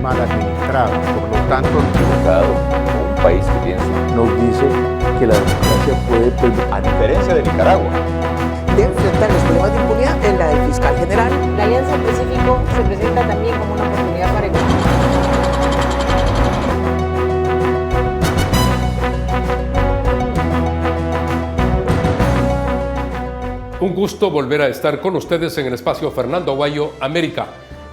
mal administrado. Por lo tanto, un país que tiene nos dice que la democracia puede, a diferencia de Nicaragua, de enfrentar los problemas de impunidad en la del fiscal general. La Alianza del Pacífico se presenta también como una oportunidad para Un gusto volver a estar con ustedes en el espacio Fernando Aguayo América.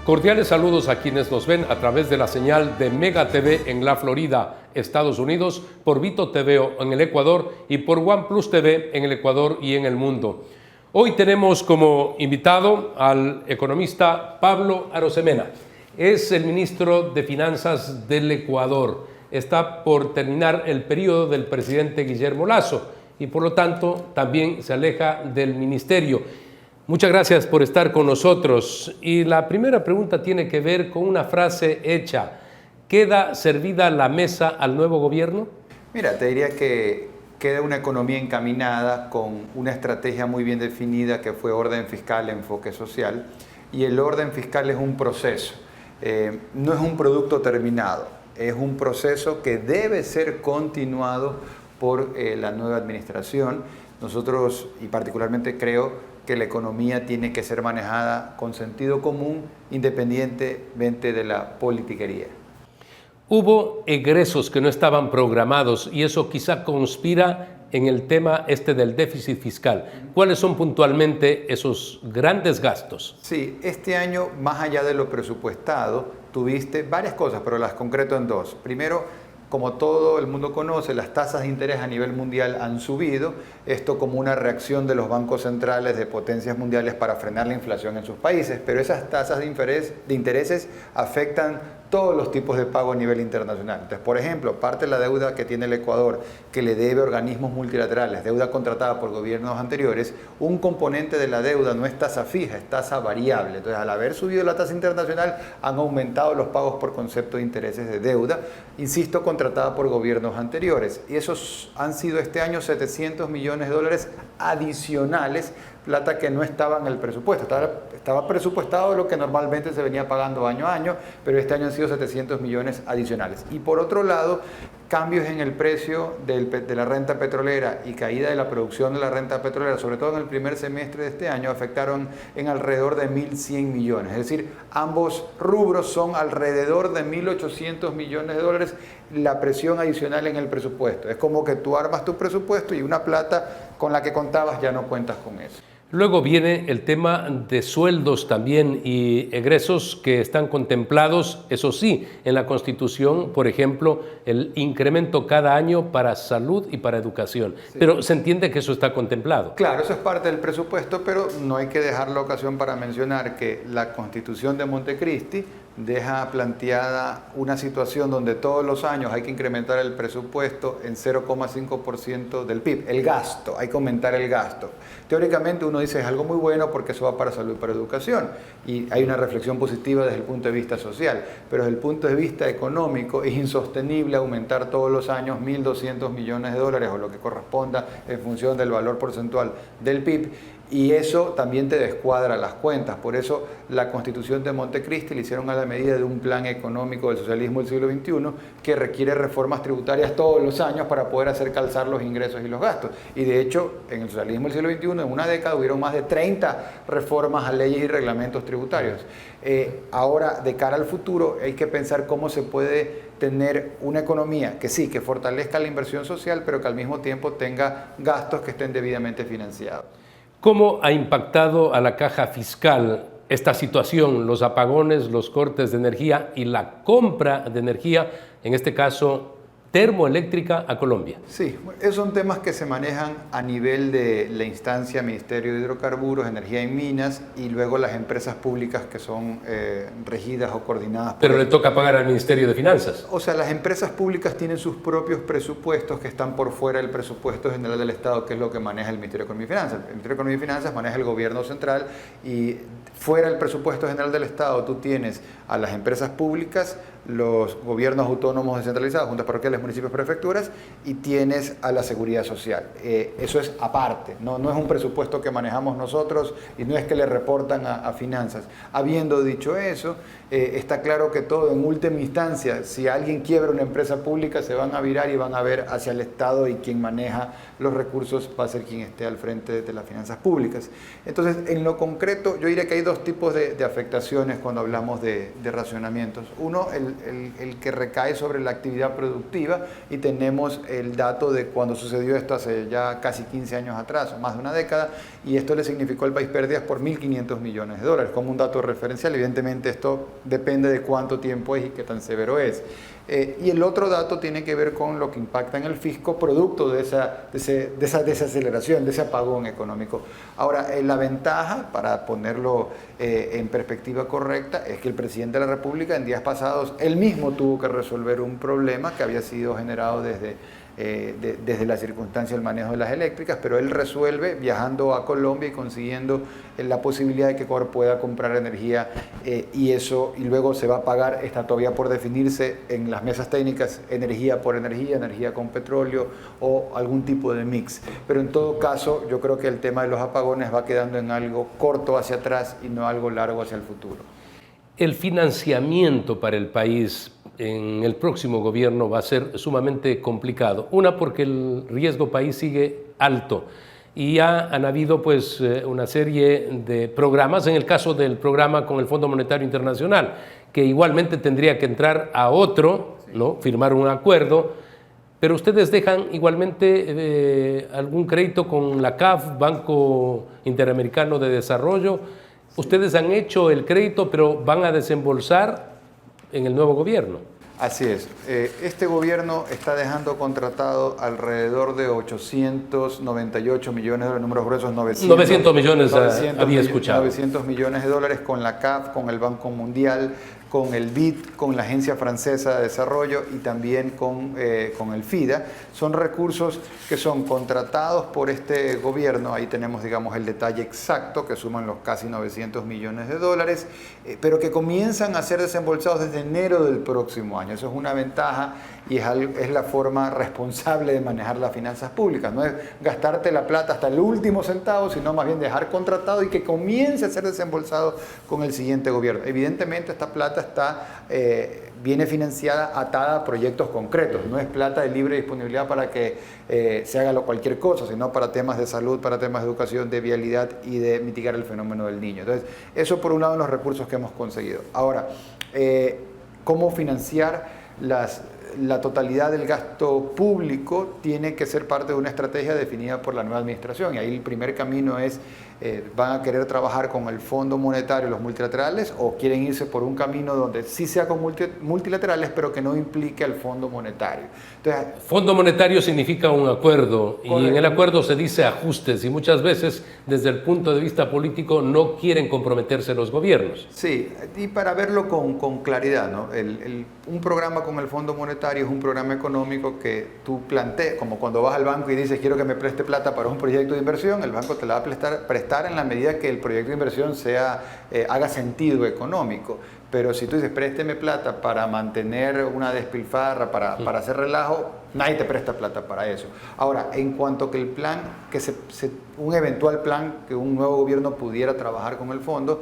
Cordiales saludos a quienes nos ven a través de la señal de Mega TV en la Florida, Estados Unidos, por Vito TV en el Ecuador y por OnePlus TV en el Ecuador y en el mundo. Hoy tenemos como invitado al economista Pablo Arosemena. Es el ministro de Finanzas del Ecuador. Está por terminar el periodo del presidente Guillermo Lasso y por lo tanto también se aleja del ministerio. Muchas gracias por estar con nosotros. Y la primera pregunta tiene que ver con una frase hecha. ¿Queda servida la mesa al nuevo gobierno? Mira, te diría que queda una economía encaminada con una estrategia muy bien definida que fue orden fiscal, enfoque social. Y el orden fiscal es un proceso, no es un producto terminado, es un proceso que debe ser continuado por la nueva administración. Nosotros, y particularmente creo que la economía tiene que ser manejada con sentido común, independientemente de la politiquería. Hubo egresos que no estaban programados y eso quizá conspira en el tema del déficit fiscal. ¿Cuáles son puntualmente esos grandes gastos? Sí, este año, más allá de lo presupuestado, tuviste varias cosas, pero las concreto en dos. Primero, como todo el mundo conoce, las tasas de interés a nivel mundial han subido, esto como una reacción de los bancos centrales de potencias mundiales para frenar la inflación en sus países, pero esas tasas de intereses afectan todos los tipos de pago a nivel internacional. Entonces, por ejemplo, parte de la deuda que tiene el Ecuador, que le debe a organismos multilaterales, deuda contratada por gobiernos anteriores, un componente de la deuda no es tasa fija, es tasa variable. Entonces, al haber subido la tasa internacional, han aumentado los pagos por concepto de intereses de deuda, insisto, contratada por gobiernos anteriores. Y esos han sido este año $700 millones adicionales, plata que no estaba en el presupuesto. Estaba presupuestado lo que normalmente se venía pagando año a año, pero este año han sido 700 millones adicionales. Y por otro lado, cambios en el precio de la renta petrolera y caída de la producción de la renta petrolera, sobre todo en el primer semestre de este año, afectaron en alrededor de 1.100 millones. Es decir, ambos rubros son alrededor de $1.800 millones la presión adicional en el presupuesto. Es como que tú armas tu presupuesto y una plata con la que contabas ya no cuentas con eso. Luego viene el tema de sueldos también y egresos que están contemplados, eso sí, en la Constitución, por ejemplo, el incremento cada año para salud y para educación. Sí. Pero se entiende que eso está contemplado. Claro, eso es parte del presupuesto, pero no hay que dejar la ocasión para mencionar que la Constitución de Montecristi deja planteada una situación donde todos los años hay que incrementar el presupuesto en 0,5% del PIB, el gasto, hay que aumentar el gasto. Teóricamente uno dice es algo muy bueno porque eso va para salud y para educación y hay una reflexión positiva desde el punto de vista social, pero desde el punto de vista económico es insostenible aumentar todos los años $1.200 millones o lo que corresponda en función del valor porcentual del PIB. Y eso también te descuadra las cuentas. Por eso la Constitución de Montecristi le hicieron a la medida de un plan económico del socialismo del siglo XXI que requiere reformas tributarias todos los años para poder hacer calzar los ingresos y los gastos. Y de hecho, en el socialismo del siglo XXI, en una década, hubieron más de 30 reformas a leyes y reglamentos tributarios. Ahora, de cara al futuro, hay que pensar cómo se puede tener una economía que sí, que fortalezca la inversión social, pero que al mismo tiempo tenga gastos que estén debidamente financiados. ¿Cómo ha impactado a la caja fiscal esta situación, los apagones, los cortes de energía y la compra de energía, en este caso termoeléctrica, a Colombia? Sí, esos son temas que se manejan a nivel de la instancia Ministerio de Hidrocarburos, Energía y Minas y luego las empresas públicas que son regidas o coordinadas por... Pero le toca pagar al Ministerio de Finanzas. O sea, las empresas públicas tienen sus propios presupuestos que están por fuera del presupuesto general del Estado, que es lo que maneja el Ministerio de Economía y Finanzas. El Ministerio de Economía y Finanzas maneja el gobierno central y fuera del presupuesto general del Estado tú tienes a las empresas públicas los gobiernos autónomos descentralizados, juntas parroquiales, municipios, prefecturas, y tienes a la seguridad social. Eso es aparte, no es un presupuesto que manejamos nosotros y no es que le reportan a finanzas. Habiendo dicho eso, está claro que todo en última instancia, si alguien quiebra una empresa pública, se van a virar y van a ver hacia el Estado, y quien maneja los recursos va a ser quien esté al frente de las finanzas públicas. Entonces, en lo concreto, yo diría que hay dos tipos de afectaciones cuando hablamos de racionamientos. Uno, el que recae sobre la actividad productiva, y tenemos el dato de cuando sucedió esto hace ya casi 15 años atrás, o más de una década, y esto le significó al país pérdidas por 1.500 millones de dólares, como un dato referencial. Evidentemente esto depende de cuánto tiempo es y qué tan severo es. Y el otro dato tiene que ver con lo que impacta en el fisco, producto de esa desaceleración, de ese apagón económico. Ahora, la ventaja, para ponerlo en perspectiva correcta, es que el presidente de la República en días pasados, él mismo tuvo que resolver un problema que había sido generado desde la circunstancia del manejo de las eléctricas, pero él resuelve viajando a Colombia y consiguiendo la posibilidad de que Ecuador pueda comprar energía, y luego se va a pagar, está todavía por definirse en las mesas técnicas, energía por energía con petróleo o algún tipo de mix. Pero en todo caso, yo creo que el tema de los apagones va quedando en algo corto hacia atrás y no algo largo hacia el futuro. El financiamiento para el país en el próximo gobierno va a ser sumamente complicado. Una, porque el riesgo país sigue alto y ya han habido pues una serie de programas, en el caso del programa con el Fondo Monetario Internacional, que igualmente tendría que entrar a otro, ¿no? Firmar un acuerdo, pero ustedes dejan igualmente algún crédito con la CAF, Banco Interamericano de Desarrollo. Ustedes han hecho el crédito, pero van a desembolsar en el nuevo gobierno. Así es. Este gobierno está dejando contratado alrededor de 898 millones de dólares, números gruesos, 900 millones había escuchado. 900 millones de dólares con la CAF, con el Banco Mundial, con el BID, con la Agencia Francesa de Desarrollo y también con el FIDA. Son recursos que son contratados por este gobierno. Ahí tenemos, digamos, el detalle exacto, que suman los casi 900 millones de dólares, pero que comienzan a ser desembolsados desde enero del próximo año. Eso es una ventaja y es la forma responsable de manejar las finanzas públicas. No es gastarte la plata hasta el último centavo, sino más bien dejar contratado y que comience a ser desembolsado con el siguiente gobierno. Evidentemente, esta plata viene financiada, atada a proyectos concretos. No es plata de libre disponibilidad para que se haga cualquier cosa, sino para temas de salud, para temas de educación, de vialidad y de mitigar el fenómeno del niño. Entonces, eso por un lado en los recursos que hemos conseguido. Ahora, ¿cómo financiar la totalidad del gasto público? Tiene que ser parte de una estrategia definida por la nueva administración, y ahí el primer camino es, ¿van a querer trabajar con el Fondo Monetario, los multilaterales, o quieren irse por un camino donde sí sea con multilaterales, pero que no implique al Fondo Monetario? Entonces, Fondo Monetario significa un acuerdo, y en el acuerdo se dice ajustes, y muchas veces desde el punto de vista político no quieren comprometerse los gobiernos. Sí, y para verlo con claridad, ¿no? Un programa con el Fondo Monetario es un programa económico que tú planteas, como cuando vas al banco y dices quiero que me preste plata para un proyecto de inversión, el banco te la va a prestar en la medida que el proyecto de inversión haga sentido económico. Pero si tú dices présteme plata para mantener una despilfarra, para hacer relajo, nadie te presta plata para eso. Ahora, en cuanto que el plan, un eventual plan que un nuevo gobierno pudiera trabajar con el fondo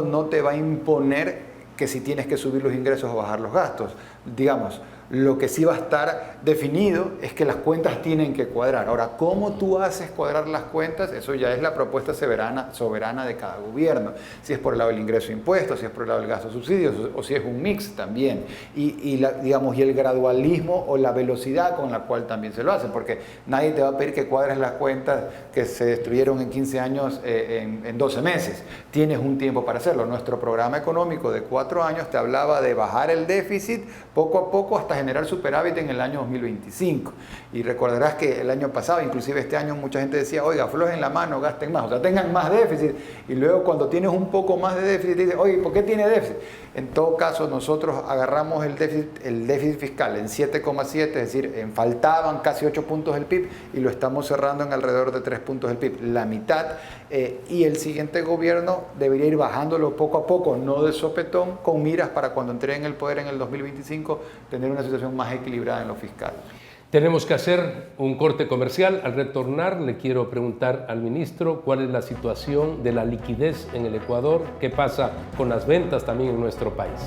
no te va a imponer que si tienes que subir los ingresos o bajar los gastos. Digamos, lo que sí va a estar definido es que las cuentas tienen que cuadrar. Ahora, ¿cómo tú haces cuadrar las cuentas? Eso ya es la propuesta soberana de cada gobierno. Si es por el lado del ingreso de impuestos, si es por el lado del gasto de subsidios, o si es un mix también. Y el gradualismo o la velocidad con la cual también se lo hacen, porque nadie te va a pedir que cuadres las cuentas que se destruyeron en 15 años en 12 meses. Tienes un tiempo para hacerlo. Nuestro programa económico de 4 años te hablaba de bajar el déficit poco a poco hasta generar superávit en el año 2025. Y recordarás que el año pasado, inclusive este año, mucha gente decía, oiga, aflojen la mano, gasten más, o sea, tengan más déficit. Y luego cuando tienes un poco más de déficit, dices, oye, ¿por qué tiene déficit? En todo caso, nosotros agarramos el déficit fiscal en 7,7, es decir, faltaban casi 8 puntos del PIB y lo estamos cerrando en alrededor de 3 puntos del PIB, la mitad. Y el siguiente gobierno debería ir bajándolo poco a poco, no de sopetón, con miras para cuando entre en el poder en el 2025 tener una situación más equilibrada en lo fiscal. Tenemos que hacer un corte comercial. Al retornar le quiero preguntar al ministro cuál es la situación de la liquidez en el Ecuador, qué pasa con las ventas también en nuestro país.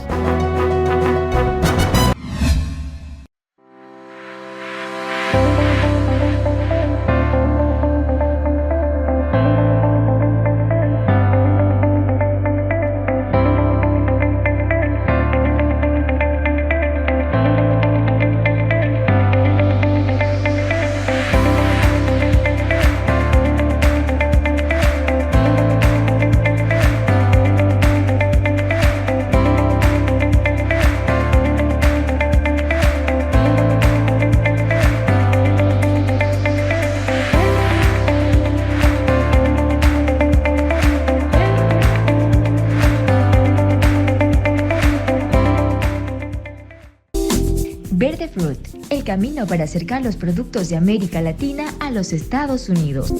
Verde Fruit, el camino para acercar los productos de América Latina a los Estados Unidos.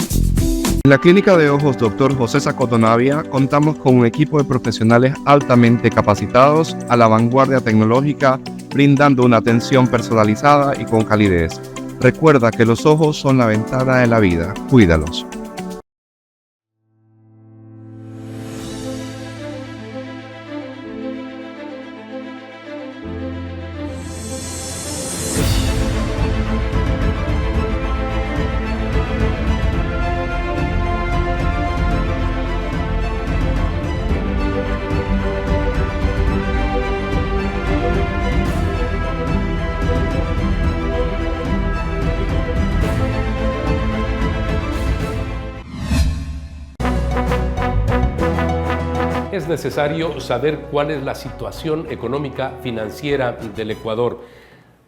En la Clínica de Ojos Dr. José Sacoto Navia contamos con un equipo de profesionales altamente capacitados a la vanguardia tecnológica, brindando una atención personalizada y con calidez. Recuerda que los ojos son la ventana de la vida. Cuídalos. Es necesario saber cuál es la situación económica financiera del Ecuador.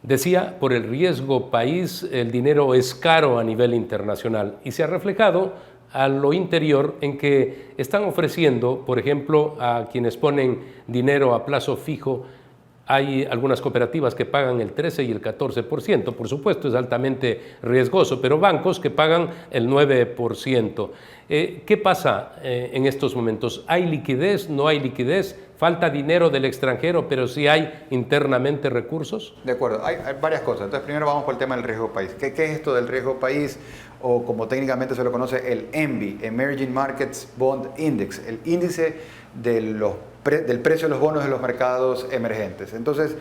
Decía, por el riesgo país, el dinero es caro a nivel internacional y se ha reflejado a lo interior en que están ofreciendo, por ejemplo, a quienes ponen dinero a plazo fijo. Hay algunas cooperativas que pagan el 13 y el 14%, por supuesto es altamente riesgoso, pero bancos que pagan el 9%. ¿Qué pasa en estos momentos? ¿Hay liquidez? ¿No hay liquidez? ¿Falta dinero del extranjero, pero sí hay internamente recursos? De acuerdo, hay varias cosas. Entonces, primero vamos por el tema del riesgo país. ¿Qué es esto del riesgo país? O como técnicamente se lo conoce, el EMBI, Emerging Markets Bond Index, el índice del precio de los bonos de los mercados emergentes. Entonces,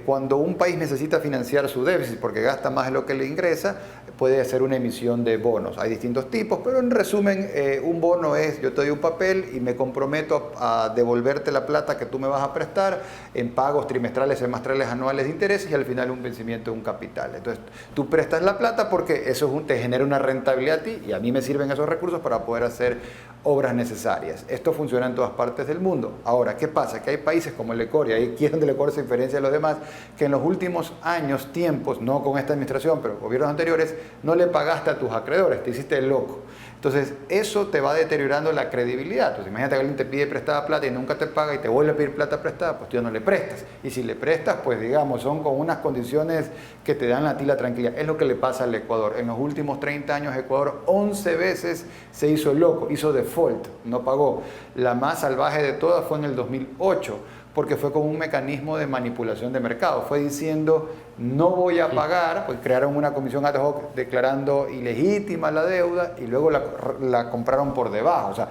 cuando un país necesita financiar su déficit porque gasta más de lo que le ingresa, puede hacer una emisión de bonos. Hay distintos tipos, pero en resumen, un bono es, yo te doy un papel y me comprometo a devolverte la plata que tú me vas a prestar en pagos trimestrales, semestrales, anuales de intereses y al final un vencimiento de un capital. Entonces, tú prestas la plata porque eso te genera una rentabilidad a ti y a mí me sirven esos recursos para poder hacer obras necesarias. Esto funciona en todas partes del mundo. Ahora, ¿qué pasa? Que hay países como el Ecuador, y aquí es donde el Ecuador se diferencia de los demás, que en los últimos años, tiempos, no con esta administración, pero gobiernos anteriores, no le pagaste a tus acreedores, te hiciste el loco. Entonces, eso te va deteriorando la credibilidad. Entonces, imagínate que alguien te pide prestada plata y nunca te paga y te vuelve a pedir plata prestada, pues tú ya no le prestas. Y si le prestas, pues digamos, son con unas condiciones que te dan a ti la tranquilidad. Es lo que le pasa al Ecuador. En los últimos 30 años, Ecuador 11 veces se hizo el loco, hizo default, no pagó. La más salvaje de todas fue en el 2008, porque fue como un mecanismo de manipulación de mercado. Fue diciendo, no voy a pagar, pues crearon una comisión ad hoc declarando ilegítima la deuda y luego la compraron por debajo. O sea,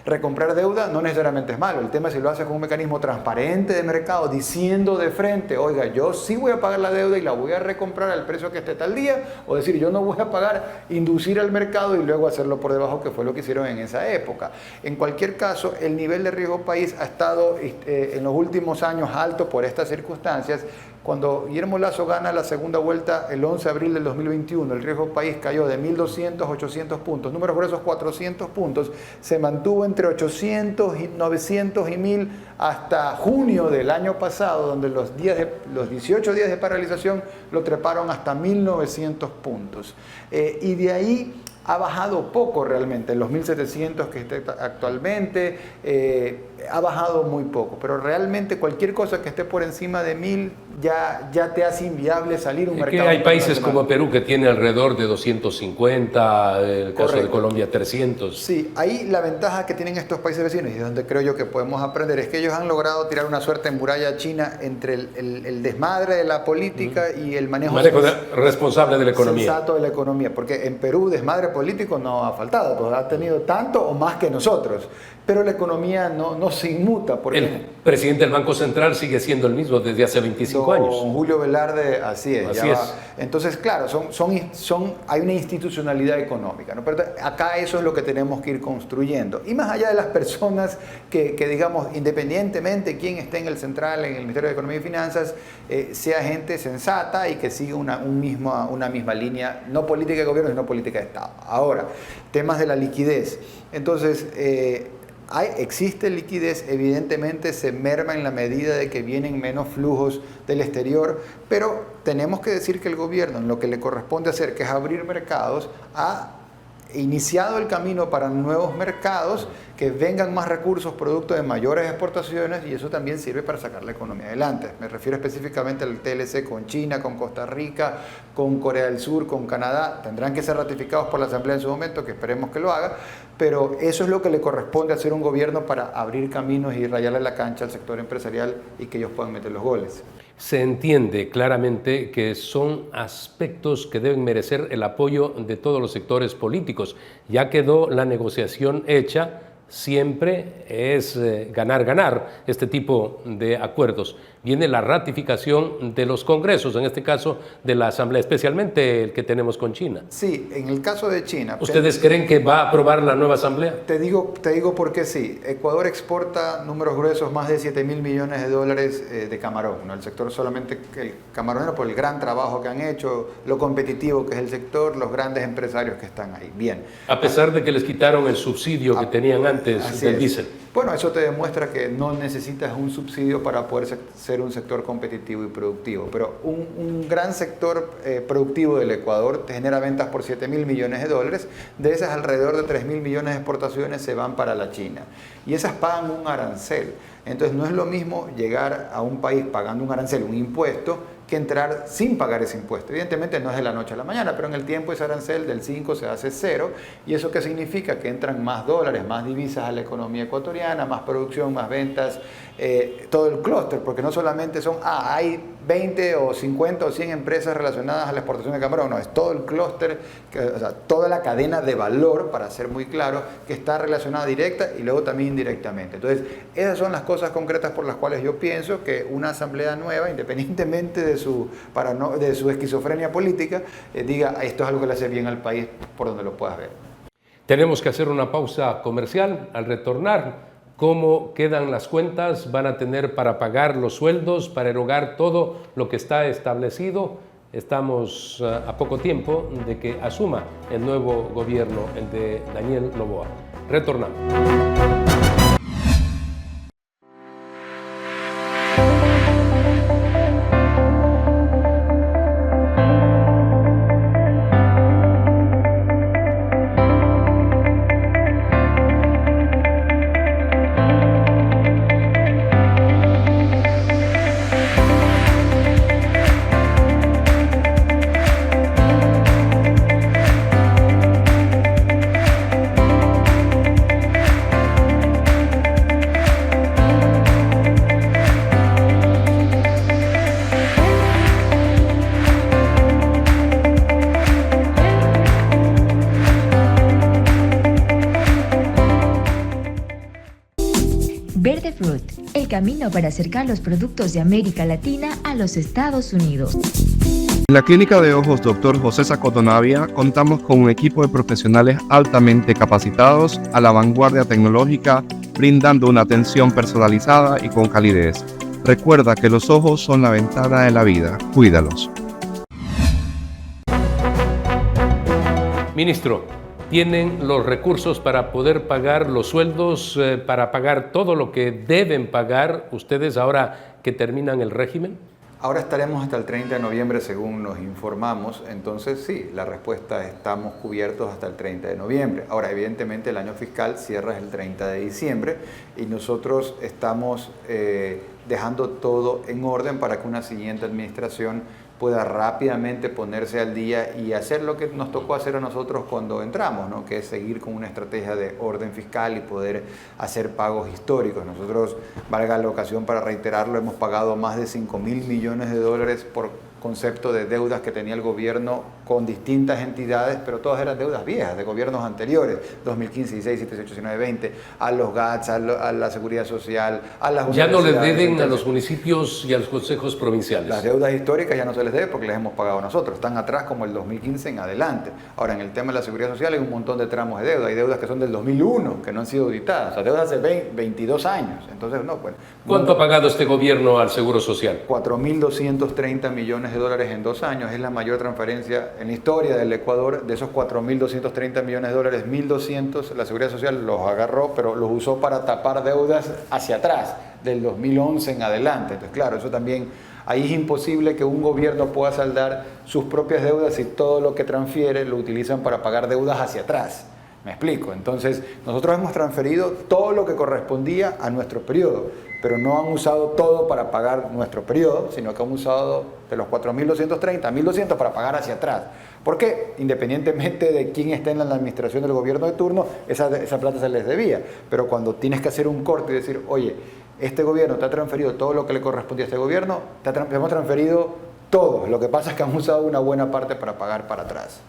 recomprar deuda no necesariamente es malo. El tema es si lo haces con un mecanismo transparente de mercado, diciendo de frente, oiga, yo sí voy a pagar la deuda y la voy a recomprar al precio que esté tal día, o decir, yo no voy a pagar, inducir al mercado y luego hacerlo por debajo, que fue lo que hicieron en esa época. En cualquier caso, el nivel de riesgo país ha estado en los últimos años alto por estas circunstancias, Cuando Guillermo Lasso gana la segunda vuelta el 11 de abril del 2021, el riesgo país cayó de 1.200 a 800 puntos, números gruesos 400 puntos, se mantuvo entre 800, 900 y 1.000 hasta junio del año pasado, donde los 18 días de paralización lo treparon hasta 1.900 puntos. Y de ahí ha bajado poco realmente, en los 1.700 que está actualmente, ha bajado muy poco, pero realmente cualquier cosa que esté por encima de 1.000 ya te hace inviable salir a un mercado. Hay países como Perú que tiene alrededor de 250, el caso Correcto. de Colombia 300. Sí, ahí la ventaja que tienen estos países vecinos y es donde creo yo que podemos aprender es que ellos han logrado tirar una suerte en muralla china entre el desmadre de la política y el manejo responsable de la economía. Sensato de la economía, porque en Perú desmadre político no ha faltado, pues ha tenido tanto o más que nosotros, pero la economía no se inmuta. Porque El presidente del Banco Central sigue siendo el mismo desde hace 25 años. Julio Velarde, así es. Así es. Entonces, claro, hay una institucionalidad económica, ¿no? Pero acá eso es lo que tenemos que ir construyendo. Y más allá de las personas que digamos, independientemente quién esté en el central, en el Ministerio de Economía y Finanzas, sea gente sensata y que siga una misma línea, no política de gobierno, sino política de Estado. Ahora, temas de la liquidez. Entonces, existe liquidez, evidentemente se merma en la medida de que vienen menos flujos del exterior, pero tenemos que decir que el gobierno, en lo que le corresponde hacer, que es abrir mercados, ha iniciado el camino para nuevos mercados, que vengan más recursos producto de mayores exportaciones, y eso también sirve para sacar la economía adelante. Me refiero específicamente al TLC con China, con Costa Rica, con Corea del Sur, con Canadá. Tendrán que ser ratificados por la Asamblea en su momento, que esperemos que lo haga, pero eso es lo que le corresponde hacer a un gobierno para abrir caminos y rayarle la cancha al sector empresarial y que ellos puedan meter los goles. Se entiende claramente que son aspectos que deben merecer el apoyo de todos los sectores políticos. Ya quedó la negociación hecha, siempre es ganar este tipo de acuerdos. Viene la ratificación de los congresos, en este caso de la Asamblea, especialmente el que tenemos con China. Sí, en el caso de China. ¿Ustedes creen que va a aprobar la nueva Asamblea? Te digo por qué sí. Ecuador exporta números gruesos, más de 7.000 millones de dólares de camarón, ¿no? El sector solamente el camaronero, por el gran trabajo que han hecho, lo competitivo que es el sector, los grandes empresarios que están ahí. Bien. A pesar de que les quitaron el subsidio que tenían antes del diésel. Bueno, eso te demuestra que no necesitas un subsidio para poder ser un sector competitivo y productivo, pero un gran sector productivo del Ecuador te genera ventas por 7.000 millones de dólares, de esas alrededor de 3.000 millones de exportaciones se van para la China, y esas pagan un arancel. Entonces no es lo mismo llegar a un país pagando un arancel, un impuesto, que entrar sin pagar ese impuesto. Evidentemente no es de la noche a la mañana, pero en el tiempo ese arancel del 5 se hace 0, y eso qué significa que entran más dólares, más divisas a la economía ecuatoriana, más producción, más ventas, todo el clúster, porque no solamente hay 20 o 50 o 100 empresas relacionadas a la exportación de camarón, no, es todo el clúster, o sea, toda la cadena de valor, para ser muy claro, que está relacionada directa y luego también indirectamente. Entonces, esas son las cosas concretas por las cuales yo pienso que una asamblea nueva, independientemente de su esquizofrenia política, diga esto es algo que le hace bien al país por donde lo puedas ver. Tenemos que hacer una pausa comercial. Al retornar, ¿cómo quedan las cuentas? ¿Van a tener para pagar los sueldos, para erogar todo lo que está establecido? Estamos a poco tiempo de que asuma el nuevo gobierno, el de Daniel Noboa. Retornamos. Verde Fruit, el camino para acercar los productos de América Latina a los Estados Unidos. En la Clínica de Ojos Dr. José Sacotonavia contamos con un equipo de profesionales altamente capacitados a la vanguardia tecnológica, brindando una atención personalizada y con calidez. Recuerda que los ojos son la ventana de la vida. Cuídalos. Ministro, ¿tienen los recursos para poder pagar los sueldos, para pagar todo lo que deben pagar ustedes ahora que terminan el régimen? Ahora estaremos hasta el 30 de noviembre según nos informamos, entonces sí, la respuesta es estamos cubiertos hasta el 30 de noviembre. Ahora, evidentemente el año fiscal cierra el 30 de diciembre y nosotros estamos dejando todo en orden para que una siguiente administración pueda rápidamente ponerse al día y hacer lo que nos tocó hacer a nosotros cuando entramos, ¿no? Que es seguir con una estrategia de orden fiscal y poder hacer pagos históricos. Nosotros, valga la ocasión para reiterarlo, hemos pagado más de 5.000 millones de dólares por concepto de deudas que tenía el gobierno con distintas entidades, pero todas eran deudas viejas de gobiernos anteriores, 2015, 16, 17, 18, 19, 20, a los GATS, a la Seguridad Social, a las ya no les universidades. deben Entonces, a los municipios y a los consejos provinciales. las deudas históricas ya no se les debe porque las hemos pagado nosotros, están atrás como el 2015 en adelante. Ahora, en el tema de la Seguridad Social hay un montón de tramos de deuda, hay deudas que son del 2001, que no han sido auditadas, o sea, deudas hace 22 años, entonces no, pues. ¿Cuánto ha pagado este gobierno al Seguro Social? 4.230 millones de dólares en 2 años, es la mayor transferencia en la historia del Ecuador. De esos 4.230 millones de dólares, 1.200 la Seguridad Social los agarró, pero los usó para tapar deudas hacia atrás, del 2011 en adelante. Entonces, claro, eso también, ahí es imposible que un gobierno pueda saldar sus propias deudas si todo lo que transfiere lo utilizan para pagar deudas hacia atrás. Me explico. Entonces, nosotros hemos transferido todo lo que correspondía a nuestro periodo, pero no han usado todo para pagar nuestro periodo, sino que han usado de los 4.230, 1.200 para pagar hacia atrás. Porque independientemente de quién esté en la administración del gobierno de turno, esa plata se les debía. Pero cuando tienes que hacer un corte y decir, oye, este gobierno te ha transferido todo lo que le correspondía a este gobierno, hemos transferido todo. Lo que pasa es que han usado una buena parte para pagar para atrás.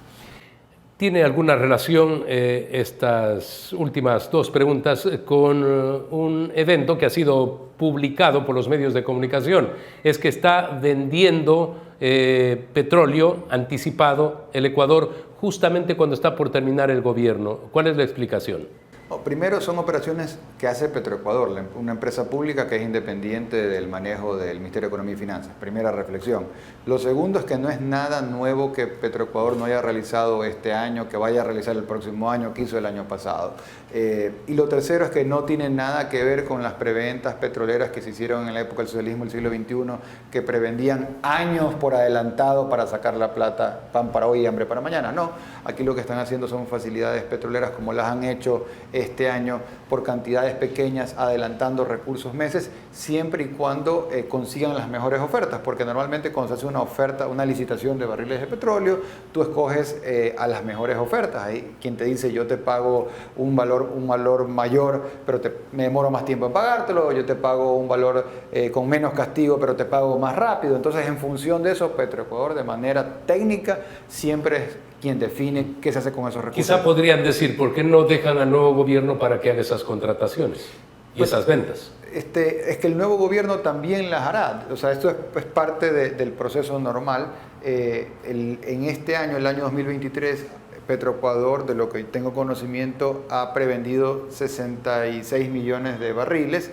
¿Tiene alguna relación estas últimas dos preguntas con un evento que ha sido publicado por los medios de comunicación? Es que está vendiendo petróleo anticipado el Ecuador justamente cuando está por terminar el gobierno. ¿Cuál es la explicación? Primero, son operaciones que hace Petroecuador, una empresa pública que es independiente del manejo del Ministerio de Economía y Finanzas. Primera reflexión. Lo segundo es que no es nada nuevo que Petroecuador no haya realizado este año, que vaya a realizar el próximo año, que hizo el año pasado. Y lo tercero es que no tiene nada que ver con las preventas petroleras que se hicieron en la época del socialismo del siglo XXI, que prevendían años por adelantado para sacar la plata, pan para hoy y hambre para mañana. No, aquí lo que están haciendo son facilidades petroleras como las han hecho este año por cantidades pequeñas, adelantando recursos meses, siempre y cuando consigan las mejores ofertas, porque normalmente cuando se hace una oferta, una licitación de barriles de petróleo, tú escoges a las mejores ofertas. Hay quien te dice, yo te pago un valor mayor, pero me demoro más tiempo en pagártelo, yo te pago un valor con menos castigo, pero te pago más rápido. Entonces, en función de eso, Petroecuador, de manera técnica, siempre es quien define qué se hace con esos recursos. Quizá podrían decir, ¿por qué no dejan al nuevo gobierno para que haga esas contrataciones y esas ventas? Es que el nuevo gobierno también las hará. O sea, esto es parte del proceso normal. En este año, el año 2023, Petroecuador, de lo que tengo conocimiento, ha prevendido 66 millones de barriles.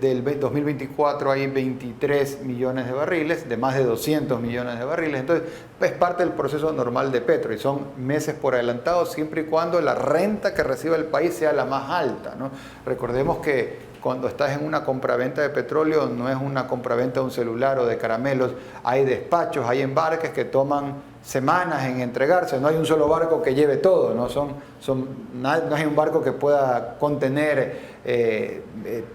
Del 2024 hay 23 millones de barriles, de más de 200 millones de barriles. Entonces, es parte del proceso normal de Petro y son meses por adelantado, siempre y cuando la renta que reciba el país sea la más alta, ¿no? Recordemos que cuando estás en una compraventa de petróleo, no es una compraventa de un celular o de caramelos, hay despachos, hay embarques que toman semanas en entregarse, no hay un solo barco que lleve todo, no hay un barco que pueda contener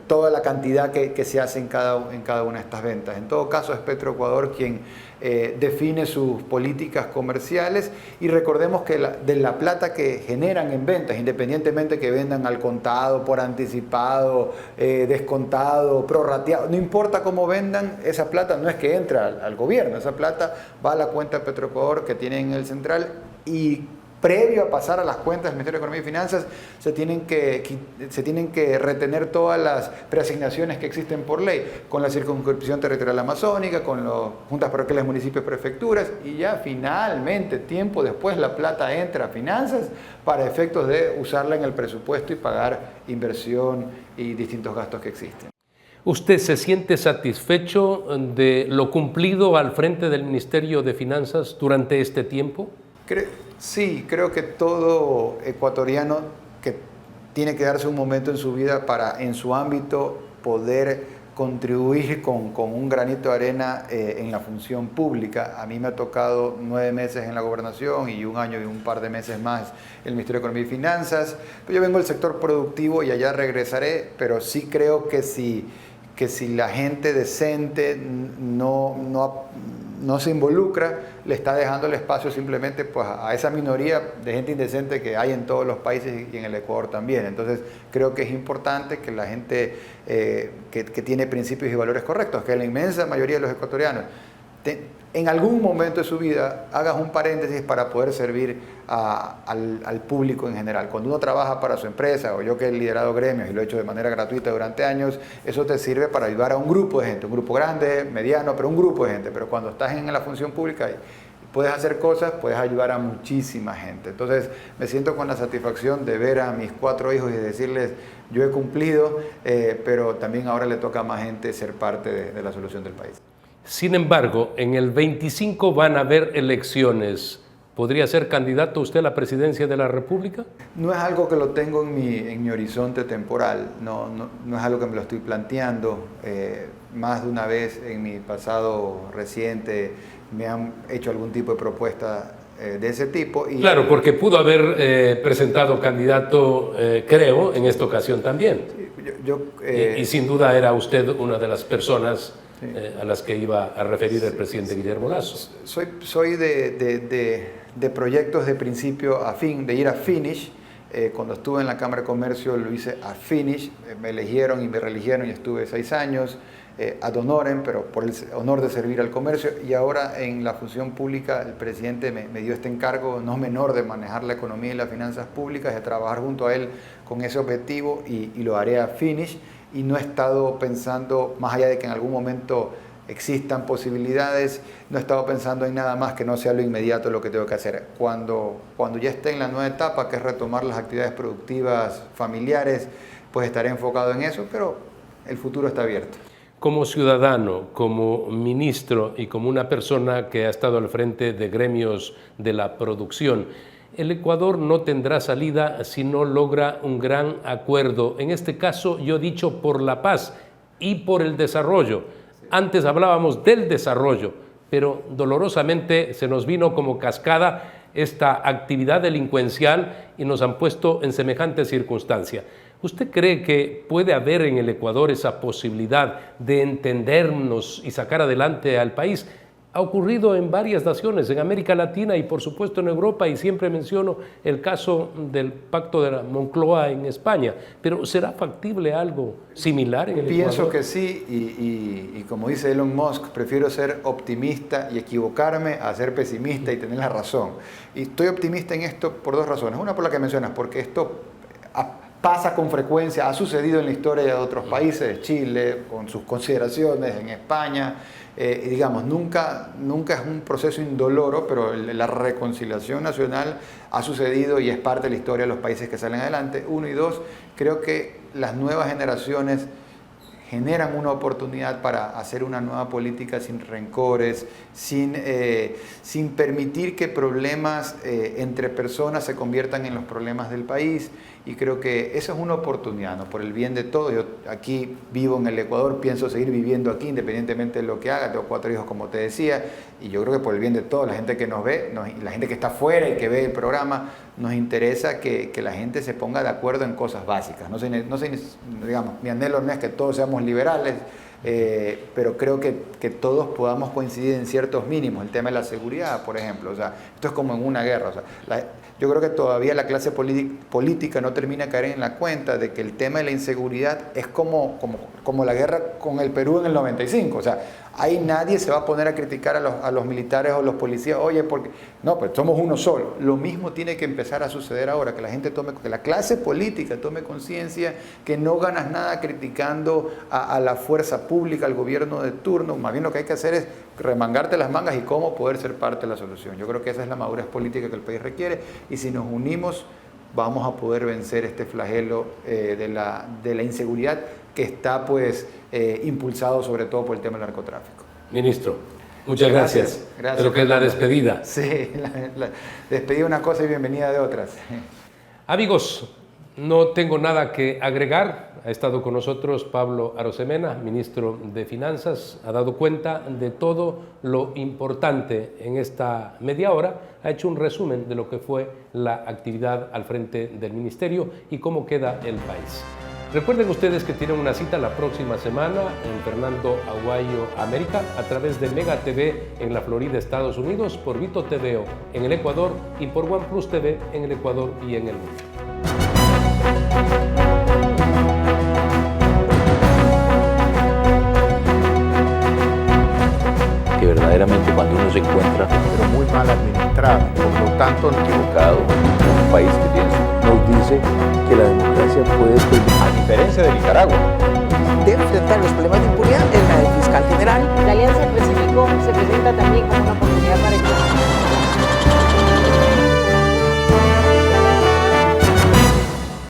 toda la cantidad que se hace en cada una de estas ventas. En todo caso, es Petroecuador quien define sus políticas comerciales y recordemos que de la plata que generan en ventas, independientemente que vendan al contado, por anticipado, descontado, prorrateado, no importa cómo vendan, esa plata no es que entra al gobierno, esa plata va a la cuenta de Petroecuador que tiene en el central y previo a pasar a las cuentas del Ministerio de Economía y Finanzas, se tienen que retener todas las preasignaciones que existen por ley, con la circunscripción territorial amazónica, con las juntas parroquiales, municipios, prefecturas, y ya finalmente, tiempo después, la plata entra a finanzas para efectos de usarla en el presupuesto y pagar inversión y distintos gastos que existen. ¿Usted se siente satisfecho de lo cumplido al frente del Ministerio de Finanzas durante este tiempo? Sí, creo que todo ecuatoriano que tiene que darse un momento en su vida para, en su ámbito, poder contribuir con un granito de arena en la función pública. A mí me ha tocado 9 meses en la gobernación y 1 año y un par de meses más en el Ministerio de Economía y Finanzas. Yo vengo del sector productivo y allá regresaré, pero sí creo que si la gente decente no se involucra, le está dejando el espacio simplemente pues, a esa minoría de gente indecente que hay en todos los países y en el Ecuador también. Entonces creo que es importante que la gente que tiene principios y valores correctos, que la inmensa mayoría de los ecuatorianos, en algún momento de su vida hagas un paréntesis para poder servir al público en general. Cuando uno trabaja para su empresa, o yo que he liderado gremios y lo he hecho de manera gratuita durante años, eso te sirve para ayudar a un grupo de gente, un grupo grande, mediano, pero un grupo de gente. Pero cuando estás en la función pública puedes hacer cosas, puedes ayudar a muchísima gente. Entonces me siento con la satisfacción de ver a mis 4 hijos y decirles, yo he cumplido, pero también ahora le toca a más gente ser parte de la solución del país. Sin embargo, en el 25 van a haber elecciones. ¿Podría ser candidato usted a la presidencia de la República? No es algo que lo tengo en mi horizonte temporal, no es algo que me lo estoy planteando. Más de una vez en mi pasado reciente me han hecho algún tipo de propuesta de ese tipo. Y claro, porque pudo haber presentado candidato, creo, en esta ocasión también. Y sin duda era usted una de las personas a las que iba a referir el presidente Guillermo Lasso. Soy de proyectos de principio a fin, de ir a finish. Cuando estuve en la Cámara de Comercio lo hice a finish, me eligieron y me reeligieron y estuve 6 años, ad honorem, pero por el honor de servir al comercio, y ahora en la función pública el presidente me dio este encargo no menor de manejar la economía y las finanzas públicas, de trabajar junto a él con ese objetivo y lo haré a finish. Y no he estado pensando, más allá de que en algún momento existan posibilidades, no he estado pensando en nada más que no sea lo inmediato lo que tengo que hacer. Cuando ya esté en la nueva etapa, que es retomar las actividades productivas familiares, pues estaré enfocado en eso, pero el futuro está abierto. Como ciudadano, como ministro y como una persona que ha estado al frente de gremios de la producción, el Ecuador no tendrá salida si no logra un gran acuerdo. En este caso, yo he dicho por la paz y por el desarrollo. Antes hablábamos del desarrollo, pero dolorosamente se nos vino como cascada esta actividad delincuencial y nos han puesto en semejante circunstancia. ¿Usted cree que puede haber en el Ecuador esa posibilidad de entendernos y sacar adelante al país? Ha ocurrido en varias naciones, en América Latina y por supuesto en Europa, y siempre menciono el caso del Pacto de la Moncloa en España, pero ¿será factible algo similar en el Ecuador? Pienso que sí, y como dice Elon Musk, prefiero ser optimista y equivocarme a ser pesimista y tener la razón. Y estoy optimista en esto por 2 razones. Una, por la que mencionas, porque esto pasa con frecuencia, ha sucedido en la historia de otros países, Chile, con sus consideraciones, en España. Y digamos, nunca es un proceso indoloro, pero la reconciliación nacional ha sucedido y es parte de la historia de los países que salen adelante. 1 y 2, creo que las nuevas generaciones generan una oportunidad para hacer una nueva política sin rencores, sin permitir que problemas entre personas se conviertan en los problemas del país. Y creo que esa es una oportunidad, ¿no? Por el bien de todos. Yo aquí vivo en el Ecuador, pienso seguir viviendo aquí independientemente de lo que haga. Tengo 4 hijos, como te decía, y yo creo que por el bien de todos, la gente que nos ve, la gente que está afuera y que ve el programa, nos interesa que la gente se ponga de acuerdo en cosas básicas. Digamos, mi anhelo no es que todos seamos liberales, pero creo que todos podamos coincidir en ciertos mínimos. El tema de la seguridad, por ejemplo, o sea, esto es como en una guerra. O sea, yo creo que todavía la clase política no termina de caer en la cuenta de que el tema de la inseguridad es como la guerra con el Perú en el 95. O sea, ahí nadie se va a poner a criticar a los militares o los policías, oye, porque no, pues somos uno solo. Lo mismo tiene que empezar a suceder ahora, que la clase política tome conciencia que no ganas nada criticando a la fuerza pública, al gobierno de turno. Más bien lo que hay que hacer es remangarte las mangas y cómo poder ser parte de la solución. Yo creo que esa es la madurez política que el país requiere, y si nos unimos vamos a poder vencer este flagelo de la inseguridad que está pues impulsado sobre todo por el tema del narcotráfico. Ministro, muchas gracias. Gracias. Creo que es la Fernando. despedida. Sí, la despedida una cosa y bienvenida de otras. Amigos, no tengo nada que agregar. Ha estado con nosotros Pablo Arosemena, ministro de Finanzas. Ha dado cuenta de todo lo importante en esta media hora. Ha hecho un resumen de lo que fue la actividad al frente del ministerio y cómo queda el país. Recuerden ustedes que tienen una cita la próxima semana en Fernando Aguayo América a través de Mega TV en la Florida, Estados Unidos, por Vito TVO en el Ecuador y por OnePlus TV en el Ecuador y en el mundo. Que verdaderamente cuando uno se encuentra pero muy mal administrada. Por lo tanto, equivocado en un país que tiene, nos dice que la democracia puede, a diferencia de Nicaragua, De enfrentar los problemas de impunidad en la del fiscal general. La Alianza del Pacífico se presenta también como una oportunidad para el